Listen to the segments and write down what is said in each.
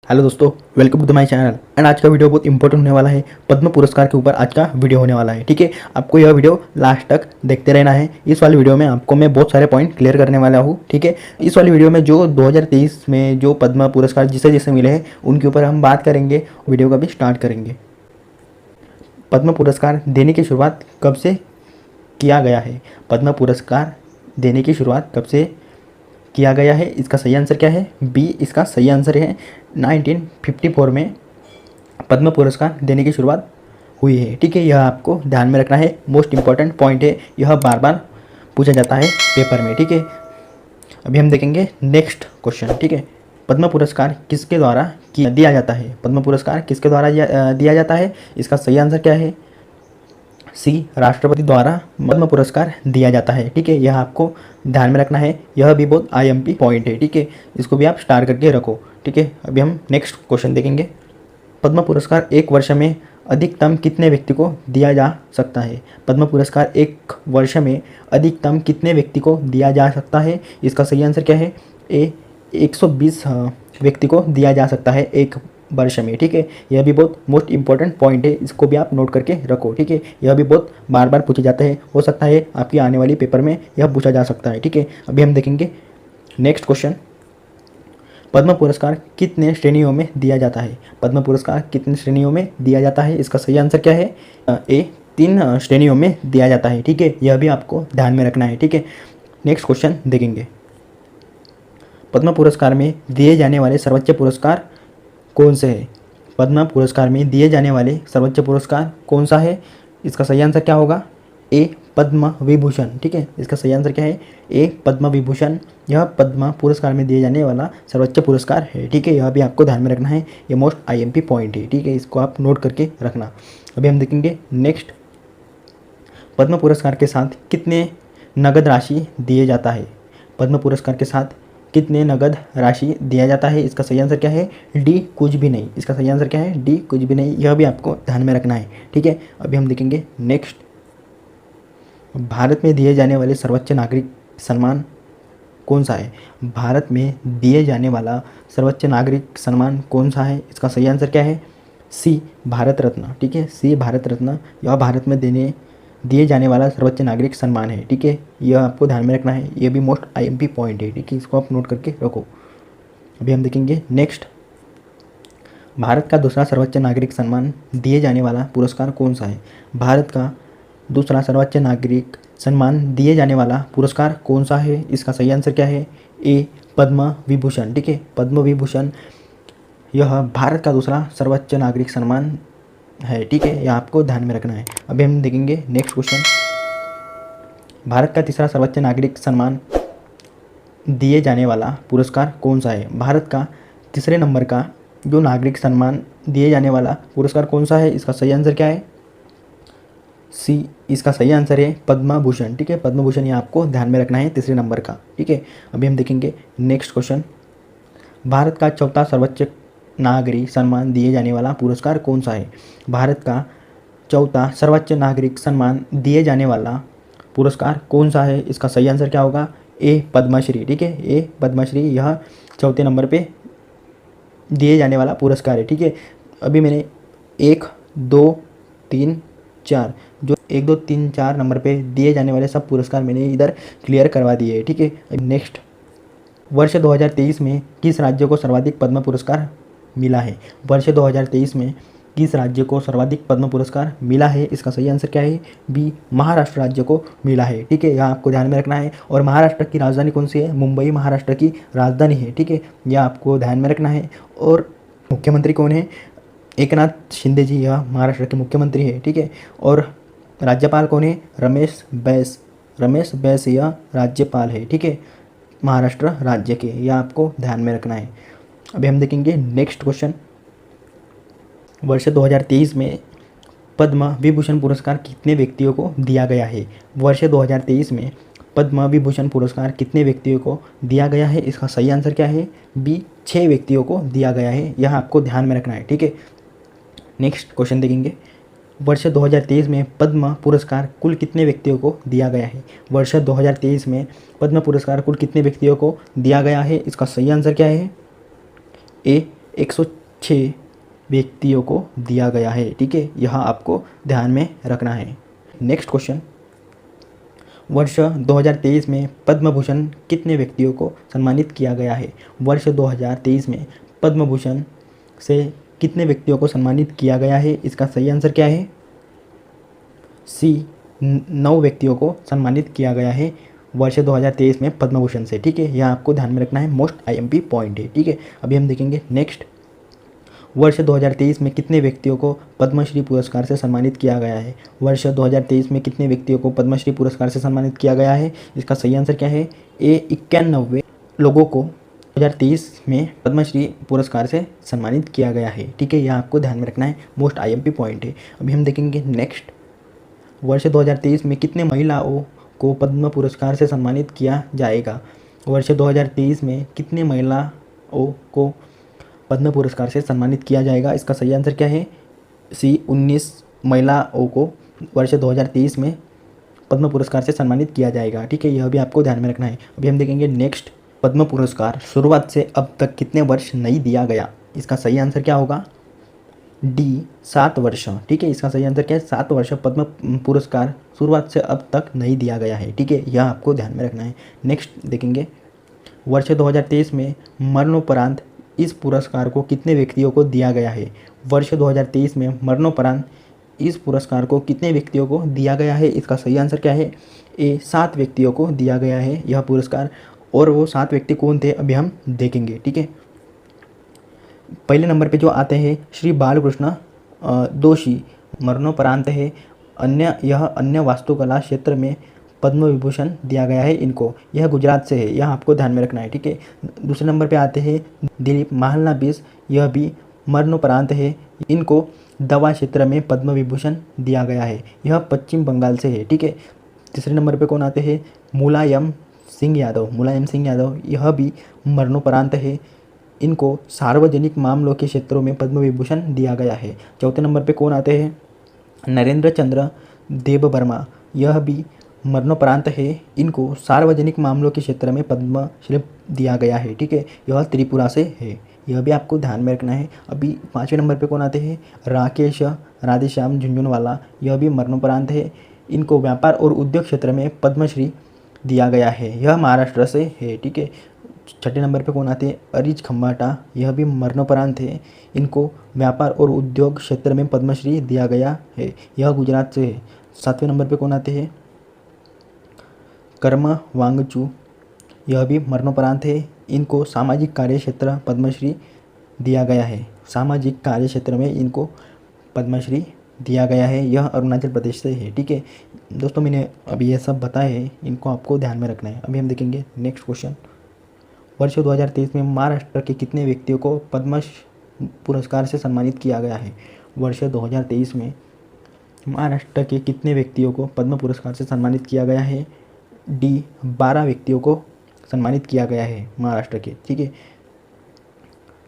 Hello दोस्तों, welcome to my channel. And आज का वीडियो बहुत इंपॉर्टेंट होने वाला है। पद्म पुरस्कार के ऊपर आज का वीडियो होने वाला है। ठीक है, आपको यह वीडियो लास्ट तक देखते रहना है। इस वाली वीडियो में आपको मैं बहुत सारे पॉइंट क्लियर करने वाला हूँ। ठीक है, इस वाली वीडियो में जो 2023 में जो पद्म पुरस्कार जिसे जिसे मिले हैं उनके ऊपर हम बात करेंगे। वीडियो का भी स्टार्ट करेंगे। पद्म पुरस्कार देने की शुरुआत कब से किया गया है? पद्म पुरस्कार देने की शुरुआत कब से किया गया है? इसका सही आंसर क्या है? बी इसका सही आंसर है। 1954 में पद्म पुरस्कार देने की शुरुआत हुई है। ठीक है, यह आपको ध्यान में रखना है। मोस्ट इंपॉर्टेंट पॉइंट है, यह बार बार पूछा जाता है पेपर में। ठीक है, अभी हम देखेंगे नेक्स्ट क्वेश्चन। ठीक है, पद्म पुरस्कार किसके द्वारा दिया जाता है? पद्म पुरस्कार किसके द्वारा दिया जाता है? इसका सही आंसर क्या है? सी राष्ट्रपति द्वारा पद्म पुरस्कार दिया जाता है। ठीक है, यह आपको ध्यान में रखना है। यह भी बहुत आईएमपी पॉइंट है। ठीक है, इसको भी आप स्टार करके रखो। ठीक है, अभी हम नेक्स्ट क्वेश्चन देखेंगे। पद्म पुरस्कार एक वर्ष में अधिकतम कितने व्यक्ति को दिया जा सकता है? पद्म पुरस्कार एक वर्ष में अधिकतम कितने व्यक्ति को दिया जा सकता है? इसका सही आंसर क्या है? ए 120 व्यक्ति को दिया जा सकता है एक वर्ष में। ठीक है, यह भी बहुत मोस्ट इंपॉर्टेंट पॉइंट है, इसको भी आप नोट करके रखो। ठीक है, यह भी बहुत बार बार पूछे जाता है, हो सकता है आपकी आने वाली पेपर में यह पूछा जा सकता है। ठीक है, अभी हम देखेंगे नेक्स्ट क्वेश्चन। पद्म पुरस्कार कितने श्रेणियों में दिया जाता है? पद्म पुरस्कार कितने श्रेणियों में दिया जाता है? इसका सही आंसर क्या है? ए 3 श्रेणियों में दिया जाता है। ठीक है, यह भी आपको ध्यान में रखना है। ठीक है, नेक्स्ट क्वेश्चन देखेंगे। पद्म पुरस्कार में दिए जाने वाले सर्वोच्च पुरस्कार कौन से है? पद्म पुरस्कार में दिए जाने वाले सर्वोच्च पुरस्कार कौन सा है? इसका सही आंसर क्या होगा? ए पद्म विभूषण। ठीक है, इसका सही आंसर क्या है? ए पद्म विभूषण। यह पद्म पुरस्कार में दिए जाने वाला सर्वोच्च पुरस्कार है। ठीक है, यह भी आपको ध्यान में रखना है। ये मोस्ट आईएमपी पॉइंट है। ठीक है, इसको आप नोट करके रखना। अभी हम देखेंगे नेक्स्ट। पद्म पुरस्कार के साथ कितने नगद राशि दिए जाता है? पद्म पुरस्कार के साथ कितने नगद राशि दिया जाता है? इसका सही आंसर क्या है? डी कुछ भी नहीं। इसका सही आंसर क्या है? डी कुछ भी नहीं। यह भी आपको ध्यान में रखना है। ठीक है, अभी हम देखेंगे नेक्स्ट। भारत में दिए जाने वाले सर्वोच्च नागरिक सम्मान कौन सा है? भारत में दिए जाने वाला सर्वोच्च नागरिक सम्मान कौन सा है? इसका सही आंसर क्या है? सी भारत रत्न। ठीक है, सी भारत रत्न। यह भारत में दिए जाने वाला सर्वोच्च नागरिक सम्मान है। ठीक है, यह आपको ध्यान में रखना है। यह भी मोस्ट आईएमपी पॉइंट है। ठीक है, इसको आप नोट करके रखो। अभी हम देखेंगे नेक्स्ट। भारत का दूसरा सर्वोच्च नागरिक सम्मान दिए जाने वाला पुरस्कार कौन सा है? भारत का दूसरा सर्वोच्च नागरिक सम्मान दिए जाने वाला पुरस्कार कौन सा है? इसका सही आंसर क्या है? ए पद्म विभूषण। ठीक है, पद्म विभूषण यह भारत का दूसरा सर्वोच्च नागरिक सम्मान है। ठीक है, यह आपको ध्यान में रखना है। अभी हम देखेंगे नेक्स्ट क्वेश्चन। भारत का तीसरा सर्वोच्च नागरिक सम्मान दिए जाने वाला पुरस्कार कौन सा है? भारत का तीसरे नंबर का जो नागरिक सम्मान दिए जाने वाला पुरस्कार कौन सा है? इसका सही आंसर क्या है? सी इसका सही आंसर है पद्म भूषण। ठीक है, पद्म भूषण ये आपको ध्यान में रखना है, तीसरे नंबर का। ठीक है, अभी हम देखेंगे नेक्स्ट क्वेश्चन। भारत का चौथा सर्वोच्च नागरिक सम्मान दिए जाने वाला पुरस्कार कौन सा है? भारत का चौथा सर्वोच्च नागरिक सम्मान दिए जाने वाला पुरस्कार कौन सा है? इसका सही आंसर क्या होगा? ए पद्मश्री। ठीक है, ए पद्मश्री यह चौथे नंबर पे दिए जाने वाला पुरस्कार है। ठीक है, अभी मैंने 1 2 3 4 जो 1 2 3 4 नंबर पे दिए जाने वाले सब पुरस्कार मैंने इधर क्लियर करवा दिए हैं। ठीक है, नेक्स्ट। वर्ष 2023 में किस राज्य को सर्वाधिक पद्म पुरस्कार मिला है? वर्ष 2023 में किस राज्य को सर्वाधिक पद्म पुरस्कार मिला है? इसका सही आंसर क्या है? बी महाराष्ट्र राज्य को मिला है। ठीक है, यह आपको ध्यान में रखना है। और महाराष्ट्र की राजधानी कौन सी है? मुंबई महाराष्ट्र की राजधानी है। ठीक है, यह आपको ध्यान में रखना है। और मुख्यमंत्री कौन है? एकनाथ शिंदे जी यह महाराष्ट्र के मुख्यमंत्री है। ठीक है, और राज्यपाल कौन है? रमेश बैस। रमेश बैस यह राज्यपाल है। ठीक है, महाराष्ट्र राज्य के। यह आपको ध्यान में रखना है। अभी हम देखेंगे नेक्स्ट क्वेश्चन। वर्ष 2023 में पद्म विभूषण पुरस्कार कितने व्यक्तियों को दिया गया है? वर्ष 2023 में पद्म विभूषण पुरस्कार कितने व्यक्तियों को दिया गया है? इसका सही आंसर क्या है? बी 6 व्यक्तियों को दिया गया है। यह आपको ध्यान में रखना है। ठीक है, नेक्स्ट क्वेश्चन देखेंगे। वर्ष 2023 में पद्म पुरस्कार कुल कितने व्यक्तियों को दिया गया है? वर्ष 2023 में पद्म पुरस्कार कुल कितने व्यक्तियों को दिया गया है? इसका सही आंसर क्या है? ए 106 व्यक्तियों को दिया गया है। ठीक है, यह आपको ध्यान में रखना है। नेक्स्ट क्वेश्चन, वर्ष 2023 में पद्म भूषण कितने व्यक्तियों को सम्मानित किया गया है? वर्ष 2023 में पद्म भूषण से कितने व्यक्तियों को सम्मानित किया गया है? इसका सही आंसर क्या है? सी, 9 व्यक्तियों को सम्मानित किया गया है वर्ष 2023 में पद्म भूषण से। ठीक है, यह आपको ध्यान में रखना है, मोस्ट आईएमपी पॉइंट है। ठीक है, अभी हम देखेंगे नेक्स्ट, वर्ष 2023 में कितने व्यक्तियों को पद्मश्री पुरस्कार से सम्मानित किया गया है? वर्ष 2023 में कितने व्यक्तियों को पद्मश्री पुरस्कार से सम्मानित किया गया है? इसका सही आंसर क्या है? ए, 91 लोगों को 2023 में पद्मश्री पुरस्कार से सम्मानित किया गया है। ठीक है, यह आपको ध्यान में रखना है, मोस्ट आईएमपी पॉइंट है। अभी हम देखेंगे नेक्स्ट, वर्ष 2023 में कितने महिलाओं को पद्म पुरस्कार से सम्मानित किया जाएगा? वर्ष 2023 में कितने महिलाओं को पद्म पुरस्कार से सम्मानित किया जाएगा? इसका सही आंसर क्या है? सी, 19 महिलाओं को वर्ष 2023 में पद्म पुरस्कार से सम्मानित किया जाएगा। ठीक है, यह भी आपको ध्यान में रखना है। अभी हम देखेंगे नेक्स्ट, पद्म पुरस्कार शुरुआत से अब तक कितने वर्ष नहीं दिया गया? इसका सही आंसर क्या होगा? डी, 7 वर्ष। ठीक है, इसका सही आंसर क्या है? 7 वर्ष पद्म पुरस्कार शुरुआत से अब तक नहीं दिया गया है। ठीक है, यह आपको ध्यान में रखना है। नेक्स्ट देखेंगे, वर्ष 2023 में मरणोपरांत इस पुरस्कार को कितने व्यक्तियों को दिया गया है? वर्ष 2023 में मरणोपरांत इस पुरस्कार को कितने व्यक्तियों को दिया गया है? इसका सही आंसर क्या है? ए, 7 व्यक्तियों को दिया गया है यह पुरस्कार, और वो 7 व्यक्ति कौन थे अभी हम देखेंगे। ठीक है, पहले नंबर पे जो आते हैं श्री बालकृष्ण दोषी, मरणोपरांत है। यह अन्य वास्तुकला क्षेत्र में पद्म विभूषण दिया गया है इनको, यह गुजरात से है, यह आपको ध्यान में रखना है। ठीक है, दूसरे नंबर पे आते हैं दिलीप महालनाबिस, यह भी मरणोपरांत है, इनको दवा क्षेत्र में पद्म विभूषण दिया गया है, यह पश्चिम बंगाल से है। ठीक है, तीसरे नंबर पे कौन आते हैं? मुलायम सिंह यादव, यह भी मरणोपरांत है, इनको सार्वजनिक मामलों के क्षेत्रों में पद्म विभूषण दिया गया है। चौथे नंबर पे कौन आते हैं? नरेंद्र चंद्र देबबर्मा, यह भी मरणोपरांत है, इनको सार्वजनिक मामलों के क्षेत्र में पद्मश्री दिया गया है। ठीक है, यह त्रिपुरा से है, यह भी आपको ध्यान में रखना है। अभी 5वें नंबर पे कौन आते हैं? राकेश राधेश्याम झुंझुनवाला, यह भी मरणोपरांत है, इनको व्यापार और उद्योग क्षेत्र में पद्मश्री दिया गया है, यह महाराष्ट्र से है। ठीक है, 6ठे नंबर पे कौन आते हैं? अरीज खम्बाटा, यह भी मरणोपरांत है, इनको व्यापार और उद्योग क्षेत्र में पद्मश्री दिया गया है, यह गुजरात से है। 7वें नंबर पे कौन आते हैं? कर्मा वांगचू, यह भी मरणोपरांत है, इनको सामाजिक कार्य क्षेत्र पद्मश्री दिया गया है, सामाजिक कार्य क्षेत्र में इनको पद्मश्री दिया गया है, यह अरुणाचल प्रदेश से है। ठीक है दोस्तों, मैंने अभी ये सब बताए हैं, इनको आपको ध्यान में रखना है। अभी हम देखेंगे नेक्स्ट क्वेश्चन, वर्ष 2023 में महाराष्ट्र के कितने व्यक्तियों को पद्म पुरस्कार से सम्मानित किया गया है? वर्ष 2023 में महाराष्ट्र के कितने व्यक्तियों को पद्म पुरस्कार से सम्मानित किया गया है? डी, 12 व्यक्तियों को सम्मानित किया गया है महाराष्ट्र के। ठीक है,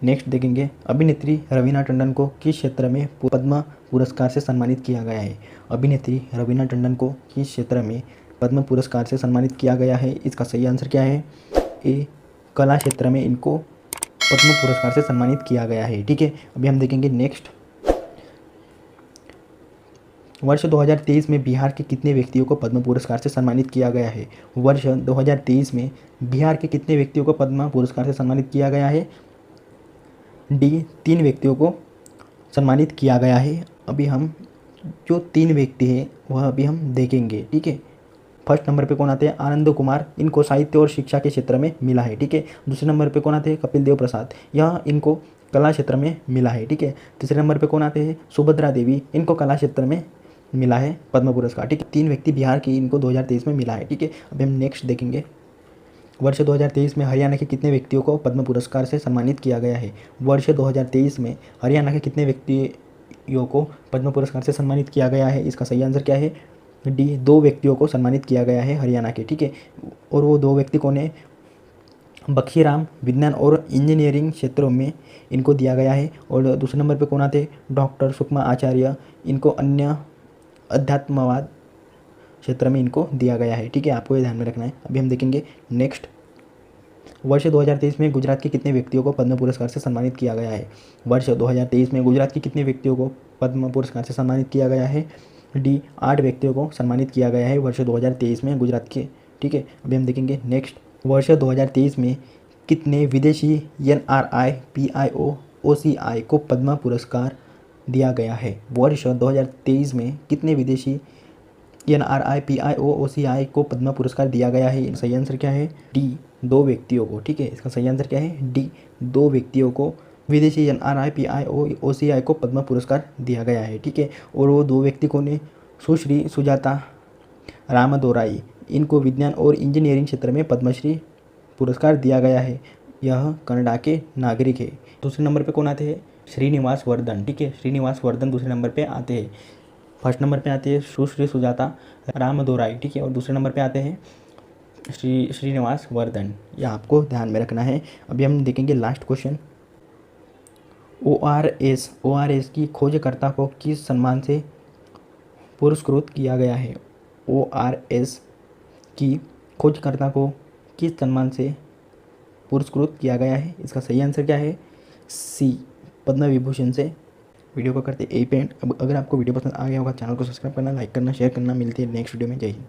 नेक्स्ट देखेंगे, अभिनेत्री रवीना टंडन को किस क्षेत्र में पद्म पुरस्कार से सम्मानित किया गया है? अभिनेत्री रवीना टंडन को किस क्षेत्र में पद्म पुरस्कार से सम्मानित किया गया है? इसका सही आंसर क्या है? ए, कला क्षेत्र में इनको पद्म पुरस्कार से सम्मानित किया गया है। ठीक है, अभी हम देखेंगे नेक्स्ट, वर्ष 2023 में बिहार के कितने व्यक्तियों को पद्म पुरस्कार से सम्मानित किया गया है? वर्ष 2023 में बिहार के कितने व्यक्तियों को पद्म पुरस्कार से सम्मानित किया गया है? डी, 3 व्यक्तियों को सम्मानित किया गया है। अभी हम जो 3 व्यक्ति हैं वह अभी हम देखेंगे। ठीक है, फर्स्ट नंबर पे कौन आते हैं? आनंद कुमार, इनको साहित्य और शिक्षा के क्षेत्र में मिला है। ठीक है, दूसरे नंबर पे कौन आते हैं? कपिल देव प्रसाद, यह इनको कला क्षेत्र में मिला है। ठीक है, तीसरे नंबर पे कौन आते हैं? सुभद्रा देवी, इनको कला क्षेत्र में मिला है पद्म पुरस्कार। ठीक है, 3 व्यक्ति बिहार की, इनको 2023 में मिला है। ठीक है, अभी हम नेक्स्ट देखेंगे, वर्ष 2023 में हरियाणा के कितने व्यक्तियों को पद्म पुरस्कार से सम्मानित किया गया है? वर्ष 2023 में हरियाणा के कितने व्यक्तियों को पद्म पुरस्कार से सम्मानित किया गया है? इसका सही आंसर क्या है? डी, 2 व्यक्तियों को सम्मानित किया गया है हरियाणा के। ठीक है, और वो 2 व्यक्ति कौन है? बखीराम, विज्ञान और इंजीनियरिंग क्षेत्रों में इनको दिया गया है। और दूसरे नंबर पे कौन आते? डॉक्टर सुषमा आचार्य, इनको अन्य अध्यात्मवाद क्षेत्र में इनको दिया गया है। ठीक है, आपको ये ध्यान में रखना है। अभी हम देखेंगे नेक्स्ट, वर्ष 2023 में गुजरात के कितने व्यक्तियों को पद्म पुरस्कार से सम्मानित किया गया है? वर्ष 2023 में गुजरात के कितने व्यक्तियों को पद्म पुरस्कार से सम्मानित किया गया है? डी 8 व्यक्तियों को सम्मानित किया गया है वर्ष 2023 में गुजरात के। ठीक है, अभी हम देखेंगे नेक्स्ट। वर्ष 2023 में कितने विदेशी NRI PIO OCI को पद्म पुरस्कार दिया गया है? वर्ष 2023 में कितने विदेशी NRI PIO OCI को पद्म पुरस्कार दिया गया है? सही आंसर क्या है? डी 2 व्यक्तियों को। ठीक है, इसका सही आंसर क्या है? डी 2 व्यक्तियों को विदेशी NRI PIO OCI को पद्म पुरस्कार दिया गया है। ठीक है, और वो 2 व्यक्ति कौन है? सुश्री सुजाता रामदोराई, इनको विज्ञान और इंजीनियरिंग क्षेत्र में पद्मश्री पुरस्कार दिया गया है। यह कनाडा के नागरिक है। दूसरे नंबर पे कौन आते हैं? श्रीनिवास वर्धन। ठीक है, श्रीनिवास वर्धन दूसरे नंबर पे आते हैं। फर्स्ट नंबर पे आते हैं सुश्री सुजाता रामदोराई। ठीक है, और दूसरे नंबर पे आते हैं श्रीनिवास वर्धन। यह आपको ध्यान में रखना है। अभी हम देखेंगे लास्ट क्वेश्चन। ORS की खोजकर्ता को किस सम्मान से पुरस्कृत किया गया है? ORS की खोजकर्ता को किस सम्मान से पुरस्कृत किया गया है? इसका सही आंसर क्या है? सी पद्म विभूषण से। वीडियो को करते यही पे एंड। अब अगर आपको वीडियो पसंद आ गया होगा, चैनल को सब्सक्राइब करना, लाइक करना, शेयर करना। मिलती है नेक्स्ट वीडियो में। जय हिंद।